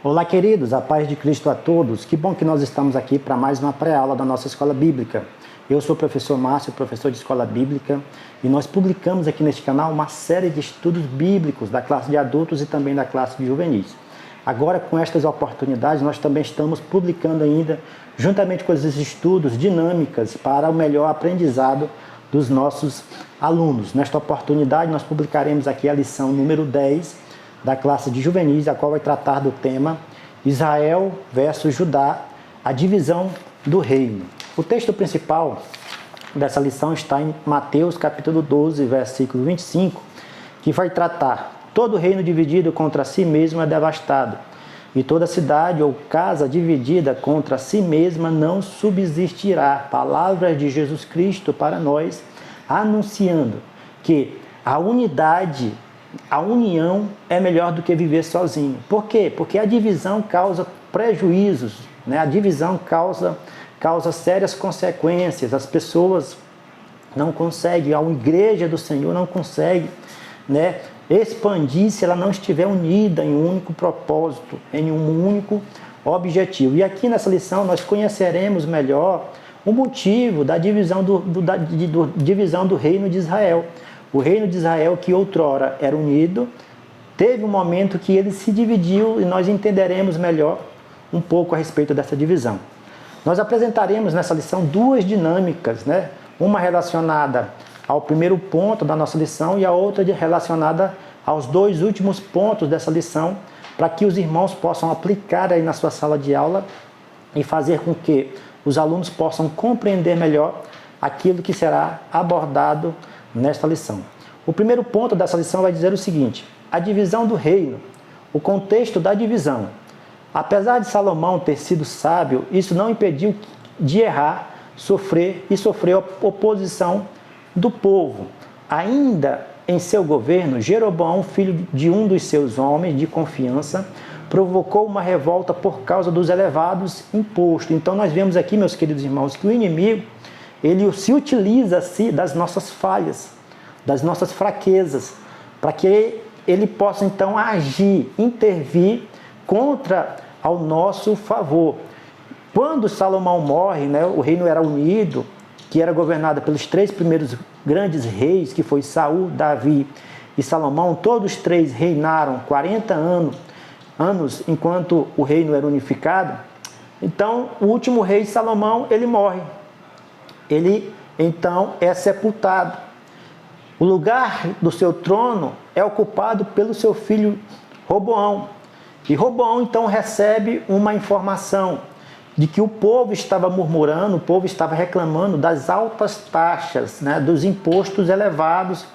Olá, queridos, a paz de Cristo a todos. Que bom que nós estamos aqui para mais uma pré-aula da nossa Escola Bíblica. Eu sou o professor Márcio, professor de Escola Bíblica, e nós publicamos aqui neste canal uma série de estudos bíblicos da classe de adultos e também da classe de juvenis. Agora, com estas oportunidades, nós também estamos publicando ainda, juntamente com esses estudos, dinâmicas para o melhor aprendizado dos nossos alunos. Nesta oportunidade, nós publicaremos aqui a lição número 10 da classe de juvenis, a qual vai tratar do tema Israel versus Judá, a divisão do reino. O texto principal dessa lição está em Mateus capítulo 12, versículo 25, que vai tratar: todo reino dividido contra si mesmo é devastado, e toda cidade ou casa dividida contra si mesma não subsistirá. Palavras de Jesus Cristo para nós, anunciando que a unidade, a união é melhor do que viver sozinho. Por quê? Porque a divisão causa prejuízos, né? A divisão causa sérias consequências. As pessoas não conseguem, a igreja do Senhor não consegue, né, expandir se ela não estiver unida em um único propósito, em um único objetivo. E aqui nessa lição nós conheceremos melhor o motivo da divisão divisão do reino de Israel. O reino de Israel, que outrora era unido, teve um momento que ele se dividiu, e nós entenderemos melhor um pouco a respeito dessa divisão. Nós apresentaremos nessa lição duas dinâmicas, né? Uma relacionada ao primeiro ponto da nossa lição e a outra relacionada aos dois últimos pontos dessa lição, para que os irmãos possam aplicar aí na sua sala de aula e fazer com que os alunos possam compreender melhor aquilo que será abordado nesta lição. O primeiro ponto dessa lição vai dizer o seguinte: a divisão do reino, o contexto da divisão. Apesar de Salomão ter sido sábio, isso não impediu de errar, sofrer oposição do povo. Ainda em seu governo, Jeroboão, filho de um dos seus homens de confiança, provocou uma revolta por causa dos elevados impostos. Então nós vemos aqui, meus queridos irmãos, que o inimigo ele se utiliza das nossas falhas, das nossas fraquezas, para que ele possa então agir, intervir contra ao nosso favor. Quando Salomão morre, né, o reino era unido, que era governado pelos três primeiros grandes reis, que foi Saul, Davi e Salomão. Todos três reinaram 40 anos enquanto o reino era unificado. Então, o último rei, Salomão, ele morre. Ele, então, é sepultado. O lugar do seu trono é ocupado pelo seu filho Roboão. E Roboão, então, recebe uma informação de que o povo estava murmurando, o povo estava reclamando das altas taxas, né, dos impostos elevados,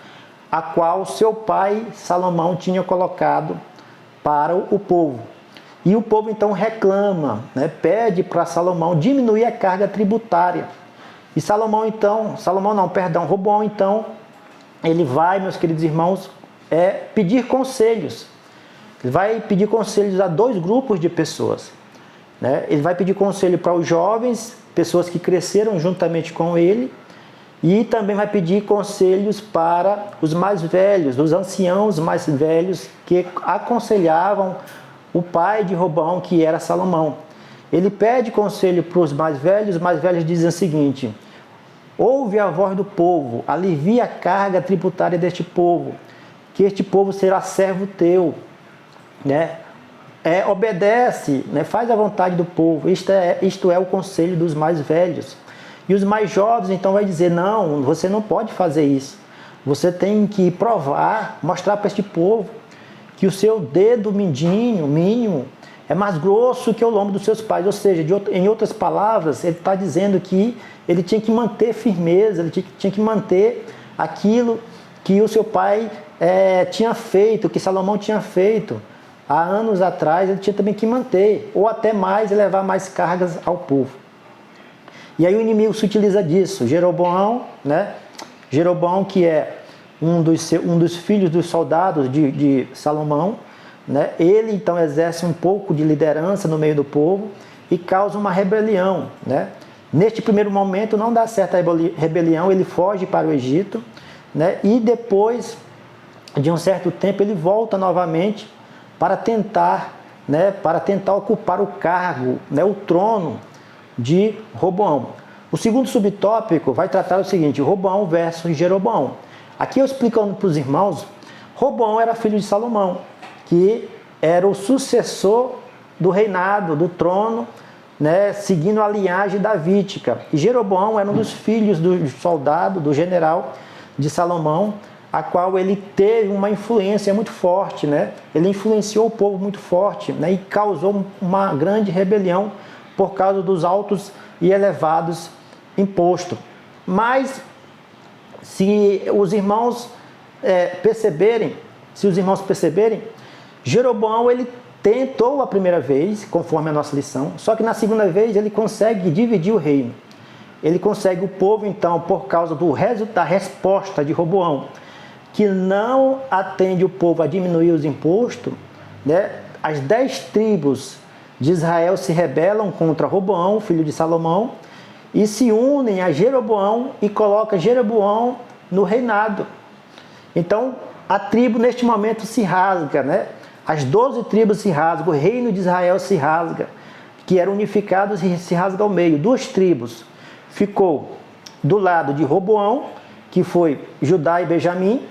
a qual seu pai, Salomão, tinha colocado para o povo. E o povo, então, reclama, né, pede para Salomão diminuir a carga tributária. E Roboão, então, ele vai, meus queridos irmãos, pedir conselhos. Ele vai pedir conselhos a dois grupos de pessoas, né? Ele vai pedir conselho para os jovens, pessoas que cresceram juntamente com ele, e também vai pedir conselhos para os mais velhos, os anciãos mais velhos, que aconselhavam o pai de Roboão, que era Salomão. Ele pede conselho para os mais velhos dizem o seguinte: ouve a voz do povo, alivia a carga tributária deste povo, que este povo será servo teu, né? Obedece, né? Faz a vontade do povo. Isto é o conselho dos mais velhos. E os mais jovens então vai dizer: não, você não pode fazer isso. Você tem que provar, mostrar para este povo que o seu dedo mínimo é mais grosso que o lombo dos seus pais. Ou seja, em outras palavras, ele está dizendo que ele tinha que manter firmeza, ele tinha que manter aquilo que o seu pai tinha feito, que Salomão tinha feito há anos atrás. Ele tinha também que manter, ou até mais, e levar mais cargas ao povo. E aí o inimigo se utiliza disso. Jeroboão, né? Jeroboão, que é um dos filhos dos soldados de Salomão, né? Ele então exerce um pouco de liderança no meio do povo e causa uma rebelião, né? Neste primeiro momento não dá certo a rebelião, ele foge para o Egito, né? E depois de um certo tempo ele volta novamente para tentar né, para tentar ocupar o cargo, né, o trono de Roboão. O segundo subtópico vai tratar o seguinte: Roboão versus Jeroboão. Aqui eu explicando para os irmãos, Roboão era filho de Salomão, que era o sucessor do reinado, do trono, né, seguindo a linhagem davídica. E Jeroboão era um dos filhos do soldado, do general de Salomão, a qual ele teve uma influência muito forte, né? Ele influenciou o povo muito forte, né, e causou uma grande rebelião por causa dos altos e elevados impostos. Mas se os irmãos perceberem, Jeroboão ele tentou a primeira vez, conforme a nossa lição, só que na segunda vez ele consegue dividir o reino. Ele consegue o povo, então, por causa da resposta de Roboão, que não atende o povo a diminuir os impostos, né? As 10 tribos de Israel se rebelam contra Roboão, filho de Salomão, e se unem a Jeroboão e colocam Jeroboão no reinado. Então, a tribo neste momento se rasga, né? As 12 tribos se rasgam, o reino de Israel se rasga, que era unificado e se rasga ao meio. 2 tribos ficou do lado de Roboão, que foi Judá e Benjamim,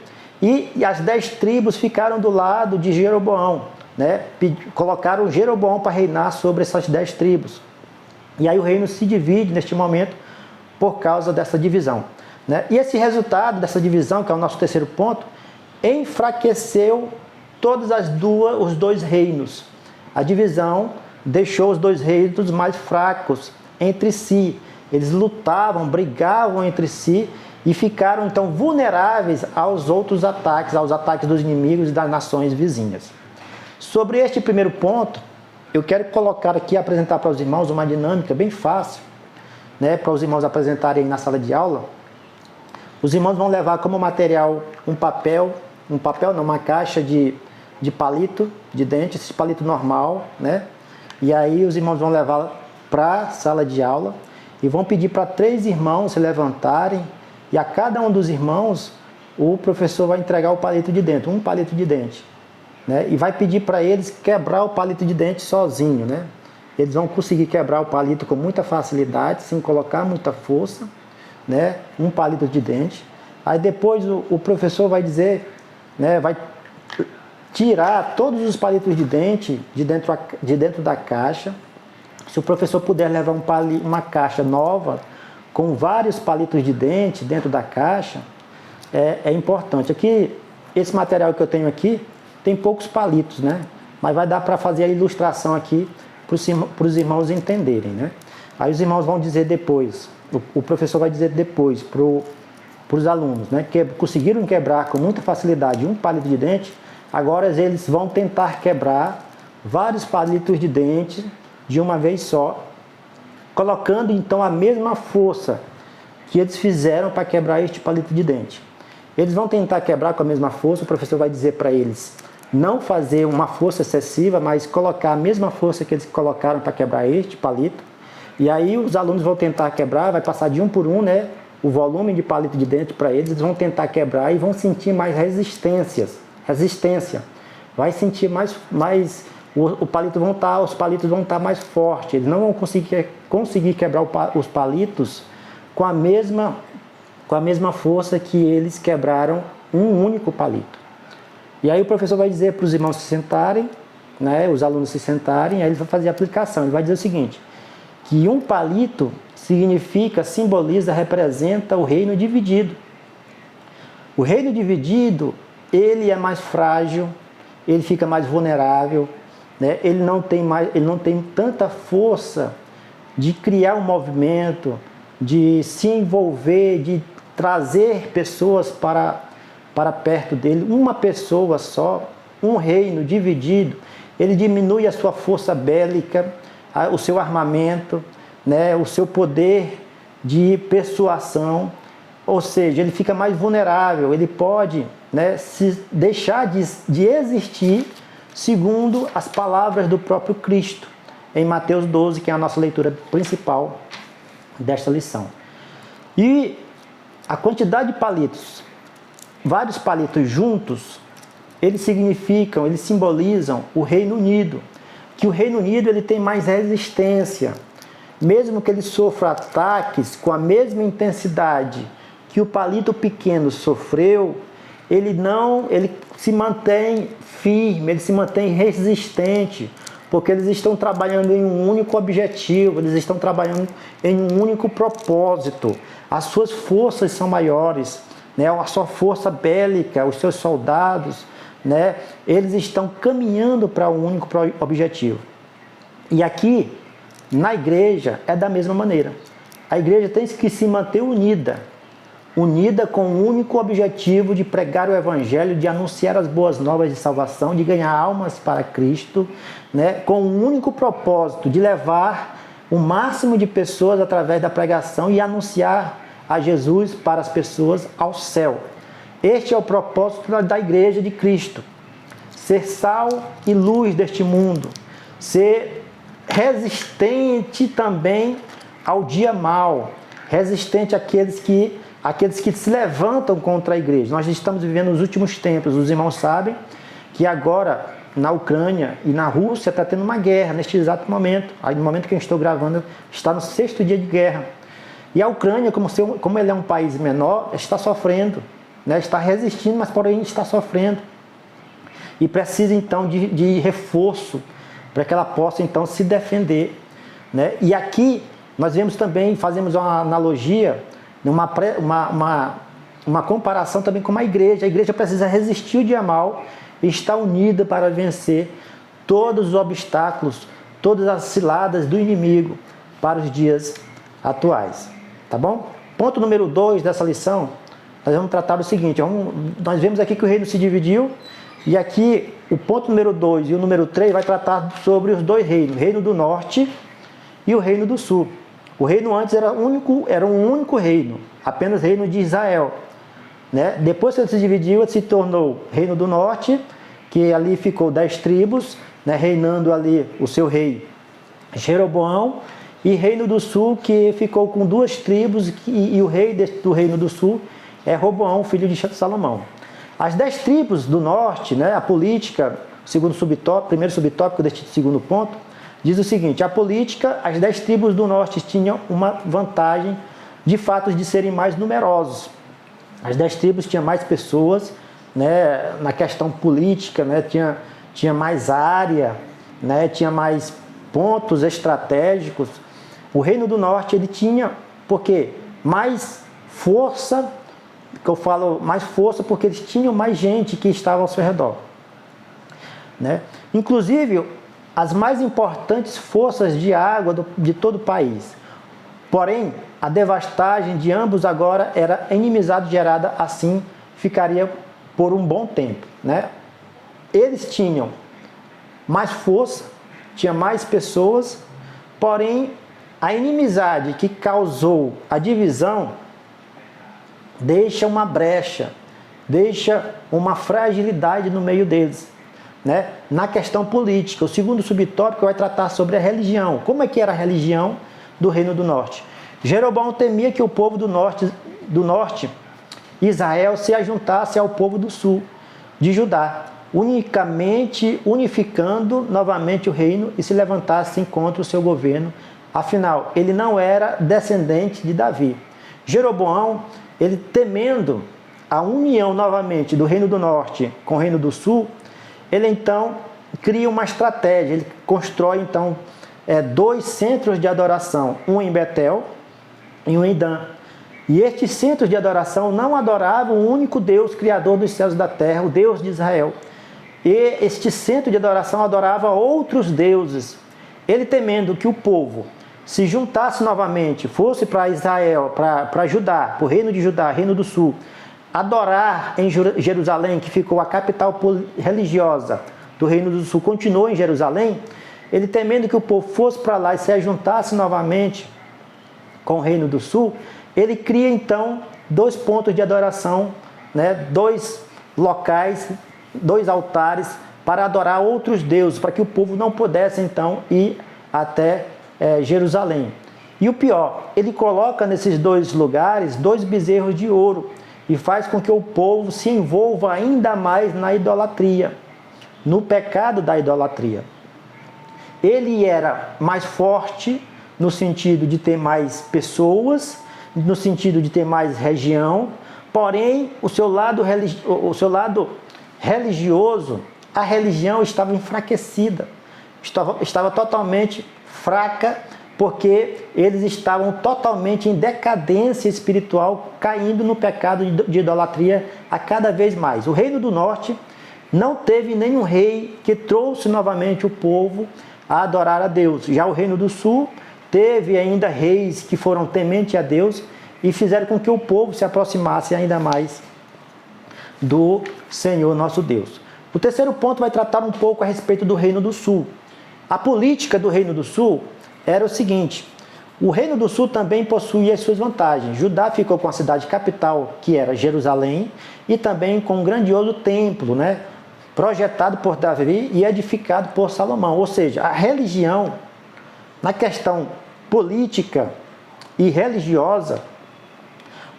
e as 10 tribos ficaram do lado de Jeroboão, né? Colocaram Jeroboão para reinar sobre essas 10 tribos. E aí o reino se divide neste momento por causa dessa divisão, né? E esse resultado dessa divisão, que é o nosso terceiro ponto, enfraqueceu os 2 reinos. A divisão deixou os 2 reinos mais fracos entre si. Eles lutavam, brigavam entre si e ficaram então vulneráveis aos outros ataques, aos ataques dos inimigos e das nações vizinhas. Sobre este primeiro ponto, eu quero colocar aqui, apresentar para os irmãos uma dinâmica bem fácil, né, para os irmãos apresentarem na sala de aula. Os irmãos vão levar como material uma caixa de palito de dente, esse palito normal, né? E aí os irmãos vão levar para a sala de aula e vão pedir para 3 irmãos se levantarem, e a cada um dos irmãos o professor vai entregar o palito de dente, um palito de dente, né? E vai pedir para eles quebrar o palito de dente sozinho, né? Eles vão conseguir quebrar o palito com muita facilidade, sem colocar muita força, né? Um palito de dente. Aí depois o professor vai dizer, né, vai tirar todos os palitos de dente de dentro da caixa. Se o professor puder levar uma caixa nova com vários palitos de dente dentro da caixa, é importante. Aqui, esse material que eu tenho aqui tem poucos palitos, né? Mas vai dar para fazer a ilustração aqui para os irmãos entenderem, né? Aí os irmãos vão dizer depois, o professor vai dizer depois para os alunos, né, que conseguiram quebrar com muita facilidade um palito de dente. Agora eles vão tentar quebrar vários palitos de dente de uma vez só, colocando então a mesma força que eles fizeram para quebrar este palito de dente. Eles vão tentar quebrar com a mesma força, o professor vai dizer para eles não fazer uma força excessiva, mas colocar a mesma força que eles colocaram para quebrar este palito. E aí os alunos vão tentar quebrar, vai passar de um por um, né, o volume de palito de dente para eles vão tentar quebrar e vão sentir mais resistência. Vai sentir mais os palitos vão estar mais fortes. Eles não vão conseguir quebrar os palitos com a mesma força que eles quebraram um único palito. E aí o professor vai dizer para os irmãos se sentarem, né, os alunos se sentarem, aí ele vai fazer a aplicação. Ele vai dizer o seguinte, que um palito simboliza, representa o reino dividido. O reino dividido, ele é mais frágil, ele fica mais vulnerável, né? Ele não tem tanta força de criar um movimento, de se envolver, de trazer pessoas para perto dele. Uma pessoa só, um reino dividido, ele diminui a sua força bélica, o seu armamento, né, o seu poder de persuasão, ou seja, ele fica mais vulnerável, ele pode, né, se deixar de existir segundo as palavras do próprio Cristo, em Mateus 12, que é a nossa leitura principal desta lição. E a quantidade de palitos, vários palitos juntos, eles simbolizam o Reino Unido. que o Reino Unido ele tem mais resistência. Mesmo que ele sofra ataques com a mesma intensidade que o palito pequeno sofreu, ele se mantém firme, ele se mantém resistente, porque eles estão trabalhando em um único objetivo, eles estão trabalhando em um único propósito. As suas forças são maiores, né? A sua força bélica, os seus soldados, né? Eles estão caminhando para um único objetivo. E aqui, na igreja, é da mesma maneira. A igreja tem que se manter unida com o único objetivo de pregar o evangelho, de anunciar as boas novas de salvação, de ganhar almas para Cristo, né? Com o único propósito de levar o máximo de pessoas através da pregação e anunciar a Jesus para as pessoas ao céu. Este é o propósito da igreja de Cristo. Ser sal e luz deste mundo, ser resistente também ao dia mau, resistente àqueles que se levantam contra a igreja. Nós estamos vivendo os últimos tempos. Os irmãos sabem que agora na Ucrânia e na Rússia está tendo uma guerra neste exato momento. Aí, no momento que eu estou gravando, está no 6º dia de guerra. E a Ucrânia, como ele é um país menor, está sofrendo, né? Está resistindo, mas porém está sofrendo. E precisa então de reforço para que ela possa então se defender, né? E aqui nós vemos também, fazemos uma analogia, uma comparação também com a igreja. A igreja precisa resistir o dia mal e estar unida para vencer todos os obstáculos, todas as ciladas do inimigo para os dias atuais. Tá bom? Ponto número 2 dessa lição, nós vamos tratar do seguinte. Nós vemos aqui que o reino se dividiu, e aqui o ponto número 2 e o número 3 vai tratar sobre os dois reinos, o reino do norte e o reino do sul. O reino antes era um único reino, apenas reino de Israel, né? Depois que ele se dividiu, ele se tornou reino do norte, que ali ficou 10 tribos, né? Reinando ali o seu rei Jeroboão, e reino do sul, que ficou com 2 tribos, e o rei do reino do sul é Roboão, filho de Salomão. As 10 tribos do norte, né? A política, primeiro subtópico deste segundo ponto, diz o seguinte: a política, as 10 tribos do norte tinham uma vantagem de fato de serem mais numerosos. As 10 tribos tinham mais pessoas, né, na questão política, né, tinha mais área, né, tinha mais pontos estratégicos. O reino do norte ele tinha, porque mais força, que eu falo mais força porque eles tinham mais gente que estava ao seu redor, né? Inclusive as mais importantes forças de água de todo o país. Porém, a devastagem de ambos agora era inimizade gerada, assim ficaria por um bom tempo, né? Eles tinham mais força, tinha mais pessoas, porém a inimizade que causou a divisão deixa uma brecha, deixa uma fragilidade no meio deles, né? Na questão política. O segundo subtópico vai tratar sobre a religião. Como é que era a religião do reino do norte? Jeroboão temia que o povo do norte, Israel, se ajuntasse ao povo do sul, de Judá, unicamente unificando novamente o reino e se levantasse contra o seu governo. Afinal, ele não era descendente de Davi. Jeroboão, ele temendo a união novamente do reino do norte com o reino do sul, ele então cria uma estratégia. Ele constrói então 2 centros de adoração, um em Betel e um em Dan. E estes centros de adoração não adoravam o único Deus, Criador dos céus e da terra, o Deus de Israel. E este centro de adoração adorava outros deuses. Ele temendo que o povo se juntasse novamente, fosse para Israel, para Judá, para o reino de Judá, reino do sul, adorar em Jerusalém, que ficou a capital religiosa do reino do sul, continuou em Jerusalém. Ele temendo que o povo fosse para lá e se ajuntasse novamente com o reino do sul, ele cria então 2 pontos de adoração, né? 2 locais, 2 altares para adorar outros deuses, para que o povo não pudesse então ir até Jerusalém. E o pior, ele coloca nesses 2 lugares 2 bezerros de ouro e faz com que o povo se envolva ainda mais na idolatria, no pecado da idolatria. ele era mais forte no sentido de ter mais pessoas, no sentido de ter mais região, porém o seu lado religioso, a religião estava enfraquecida, estava totalmente fraca, porque eles estavam totalmente em decadência espiritual, caindo no pecado de idolatria a cada vez mais. O Reino do Norte não teve nenhum rei que trouxe novamente o povo a adorar a Deus. Já o Reino do Sul teve ainda reis que foram tementes a Deus e fizeram com que o povo se aproximasse ainda mais do Senhor nosso Deus. O terceiro ponto vai tratar um pouco a respeito do Reino do Sul. A política do Reino do Sul era o seguinte: o Reino do Sul também possuía as suas vantagens. Judá ficou com a cidade capital, que era Jerusalém, e também com um grandioso templo, projetado por Davi e edificado por Salomão. Ou seja, a religião, na questão política e religiosa,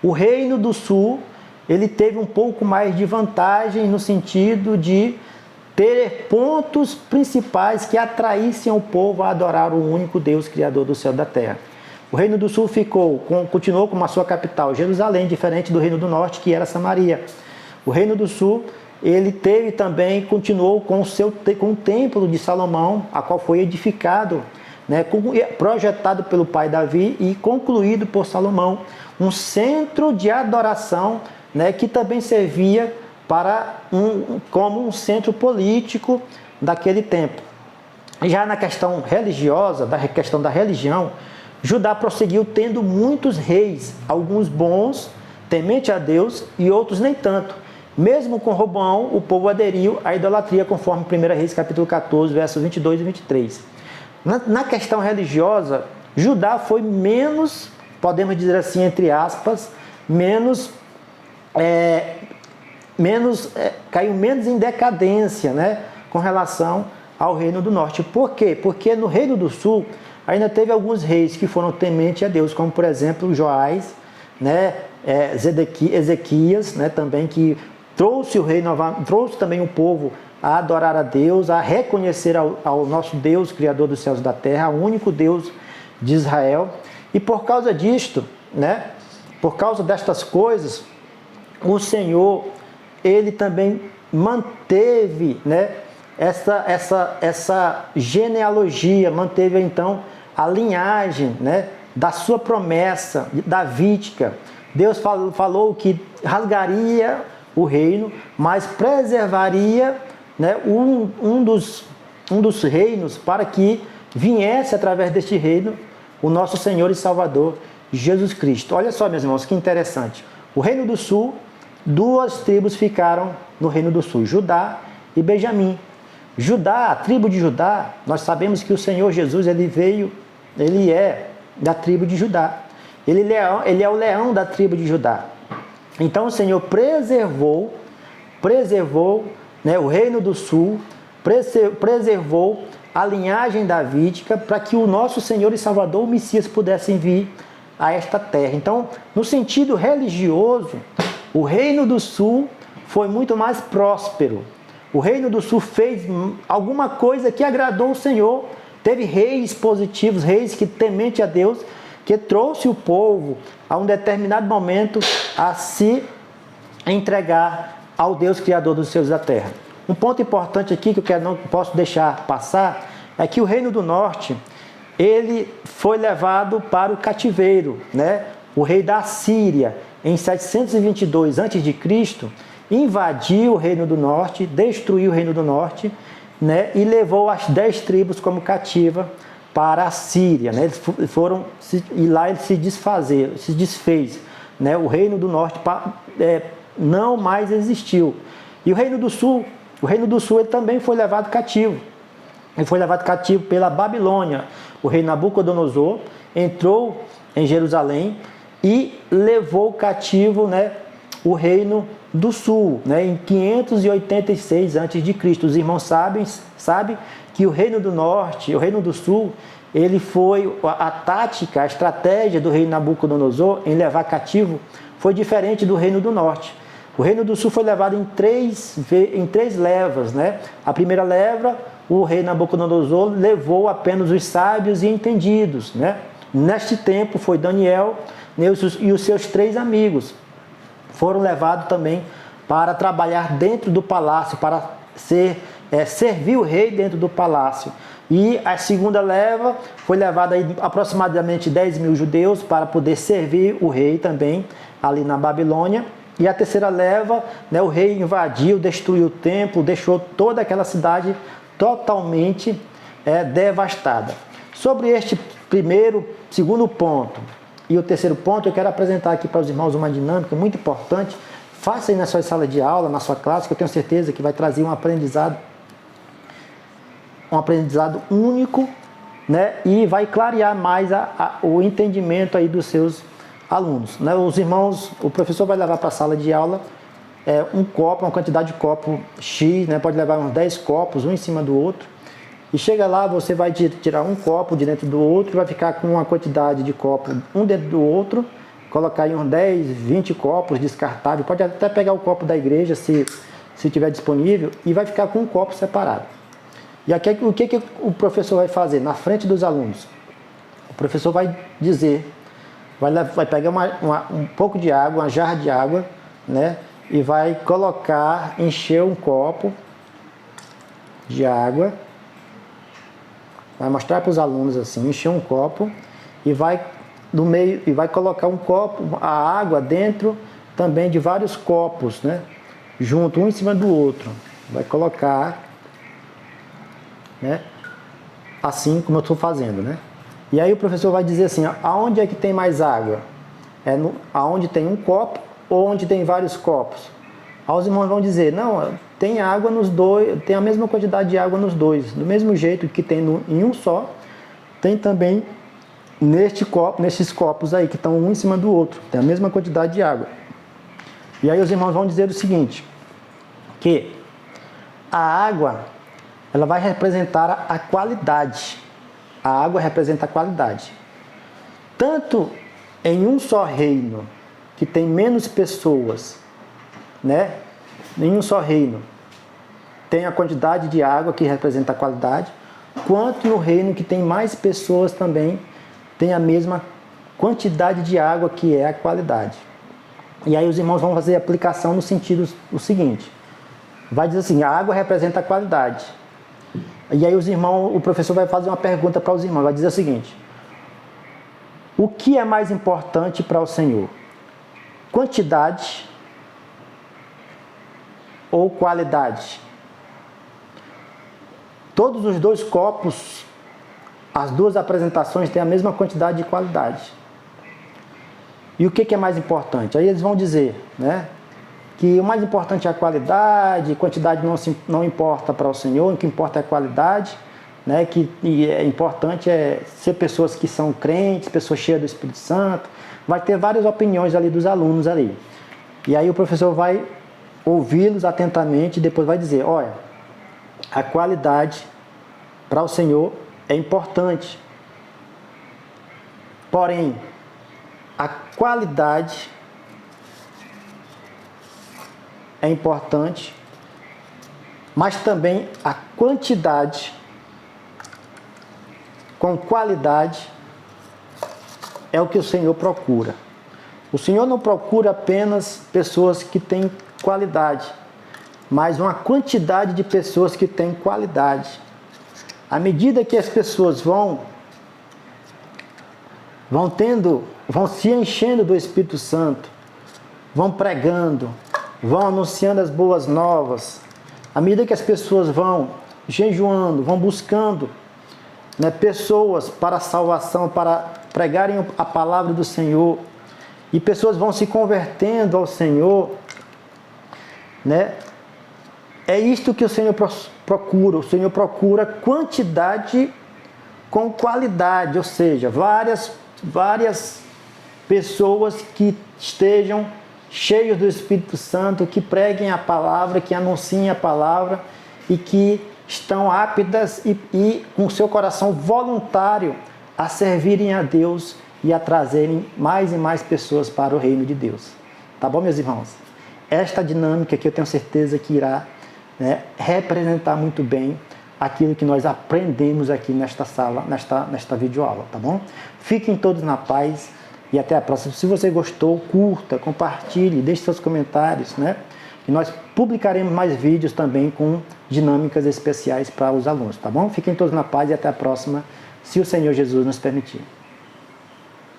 o Reino do Sul ele teve um pouco mais de vantagem no sentido de ter pontos principais que atraíssem o povo a adorar o único Deus Criador do céu e da terra. O Reino do Sul continuou com a sua capital, Jerusalém, diferente do Reino do Norte, que era Samaria. O Reino do Sul, ele teve também, continuou com o templo de Salomão, a qual foi edificado, projetado pelo pai Davi e concluído por Salomão, um centro de adoração, que também servia como um centro político daquele tempo. Já na questão religiosa, da questão da religião, Judá prosseguiu tendo muitos reis, alguns bons, temente a Deus, e outros nem tanto. Mesmo com Roboão, o povo aderiu à idolatria, conforme 1 Reis capítulo 14, versos 22 e 23. Na questão religiosa, Judá foi menos, podemos dizer assim, entre aspas, caiu menos em decadência, com relação ao Reino do Norte. Por quê? Porque no Reino do Sul ainda teve alguns reis que foram tementes a Deus, como por exemplo Joás, Ezequias, também, que trouxe também o povo a adorar a Deus, a reconhecer ao nosso Deus, Criador dos céus e da terra, o único Deus de Israel. E por causa disto, por causa destas coisas, o Senhor, ele também manteve, essa genealogia, manteve então a linhagem, da sua promessa davídica. Deus falou que rasgaria o reino, mas preservaria, um dos reinos, para que viesse através deste reino o nosso Senhor e Salvador Jesus Cristo. Olha só, meus irmãos, que interessante. O Reino do Sul, duas tribos ficaram no Reino do Sul, Judá e Benjamim. Judá, a tribo de Judá, nós sabemos que o Senhor Jesus, ele é da tribo de Judá. Ele é o leão da tribo de Judá. Então o Senhor preservou, o Reino do Sul, preservou a linhagem davídica para que o nosso Senhor e Salvador, o Messias, pudessem vir a esta terra. Então, no sentido religioso, o Reino do Sul foi muito mais próspero. O Reino do Sul fez alguma coisa que agradou o Senhor. Teve reis positivos, reis que temente a Deus, que trouxe o povo a um determinado momento a se entregar ao Deus Criador dos céus e da terra. Um ponto importante aqui que eu não posso deixar passar é que o Reino do Norte, ele foi levado para o cativeiro, O rei da Síria, em 722 a.C., invadiu o Reino do Norte, destruiu o Reino do Norte, e levou as 10 tribos como cativa para a Síria, Eles foram, e lá ele se desfez, O Reino do Norte não mais existiu. E o Reino do Sul ele também foi levado cativo. Ele foi levado cativo pela Babilônia. O rei Nabucodonosor entrou em Jerusalém e levou cativo, o Reino do Sul, em 586 a.C. Os irmãos sabem que o Reino do Norte, o Reino do Sul, ele foi a tática, a estratégia do rei Nabucodonosor em levar cativo foi diferente do Reino do Norte. O Reino do Sul foi levado em três levas, A primeira leva, o rei Nabucodonosor levou apenas os sábios e entendidos, né? Neste tempo foi Daniel e os seus 3 amigos foram levados também para trabalhar dentro do palácio, para servir o rei dentro do palácio. E a segunda leva foi levada aí aproximadamente 10.000 judeus para poder servir o rei também ali na Babilônia. E a terceira leva, né, o rei invadiu, destruiu o templo, deixou toda aquela cidade totalmente devastada. Sobre este segundo ponto e o terceiro ponto, eu quero apresentar aqui para os irmãos uma dinâmica muito importante. Faça aí na sua sala de aula, na sua classe, que eu tenho certeza que vai trazer um aprendizado único, né? E vai clarear mais o entendimento aí dos seus alunos, né? Os irmãos, o professor vai levar para a sala de aula um copo, uma quantidade de copo X, né? Pode levar uns 10 copos, um em cima do outro. E chega lá, você vai tirar um copo de dentro do outro, vai ficar com uma quantidade de copo um dentro do outro, colocar aí uns 10, 20 copos descartáveis, pode até pegar o copo da igreja se tiver disponível, e vai ficar com um copo separado. E aqui, o que o professor vai fazer na frente dos alunos? O professor vai dizer, vai pegar um pouco de água, uma jarra de água, né? E vai encher um copo de água, vai mostrar para os alunos assim, encher um copo e vai colocar um copo, a água dentro também de vários copos, né? Junto, um em cima do outro. Vai colocar, né? Assim como eu estou fazendo, né? E aí o professor vai dizer assim, aonde é que tem mais água? Aonde tem um copo ou onde tem vários copos? Aí os irmãos vão dizer, não, tem água nos dois, tem a mesma quantidade de água nos dois. Do mesmo jeito que tem em um só, tem também nesses copos aí, que estão um em cima do outro. Tem a mesma quantidade de água. E aí os irmãos vão dizer o seguinte, que a água, ela vai representar a qualidade. A água representa a qualidade. Tanto em um só reino, que tem menos pessoas, né? Em um só reino tem a quantidade de água que representa a qualidade, quanto no reino que tem mais pessoas também tem a mesma quantidade de água que é a qualidade. E aí os irmãos vão fazer a aplicação no sentido o seguinte, vai dizer assim, a água representa a qualidade. E aí o professor vai fazer uma pergunta para os irmãos, vai dizer o seguinte, o que é mais importante para o Senhor? Quantidade ou qualidade? Todos os dois copos, as duas apresentações têm a mesma quantidade de qualidade. E o que é mais importante? Aí eles vão dizer, né, que o mais importante é a qualidade, quantidade não importa para o Senhor, o que importa é a qualidade, né, e é importante ser pessoas que são crentes, pessoas cheias do Espírito Santo. Vai ter várias opiniões ali dos alunos ali. E aí o professor vai ouvi-los atentamente e depois vai dizer, olha, a qualidade para o Senhor é importante. Porém, a qualidade é importante, mas também a quantidade com qualidade é o que o Senhor procura. O Senhor não procura apenas pessoas que têm qualidade, mas uma quantidade de pessoas que têm qualidade. À medida que as pessoas vão se enchendo do Espírito Santo, vão pregando, vão anunciando as boas novas, à medida que as pessoas vão jejuando, vão buscando, né, pessoas para a salvação, para pregarem a palavra do Senhor, e pessoas vão se convertendo ao Senhor, né? É isto que o Senhor procura. O Senhor procura quantidade com qualidade, ou seja, várias pessoas que estejam cheios do Espírito Santo, que preguem a palavra, que anunciem a palavra e que estão aptas e com seu coração voluntário a servirem a Deus e a trazerem mais e mais pessoas para o reino de Deus. Tá bom, meus irmãos? Esta dinâmica que eu tenho certeza que irá, né, representar muito bem aquilo que nós aprendemos aqui nesta sala, nesta videoaula, tá bom? Fiquem todos na paz e até a próxima. Se você gostou, curta, compartilhe, deixe seus comentários, né? E nós publicaremos mais vídeos também com dinâmicas especiais para os alunos, tá bom? Fiquem todos na paz e até a próxima, se o Senhor Jesus nos permitir.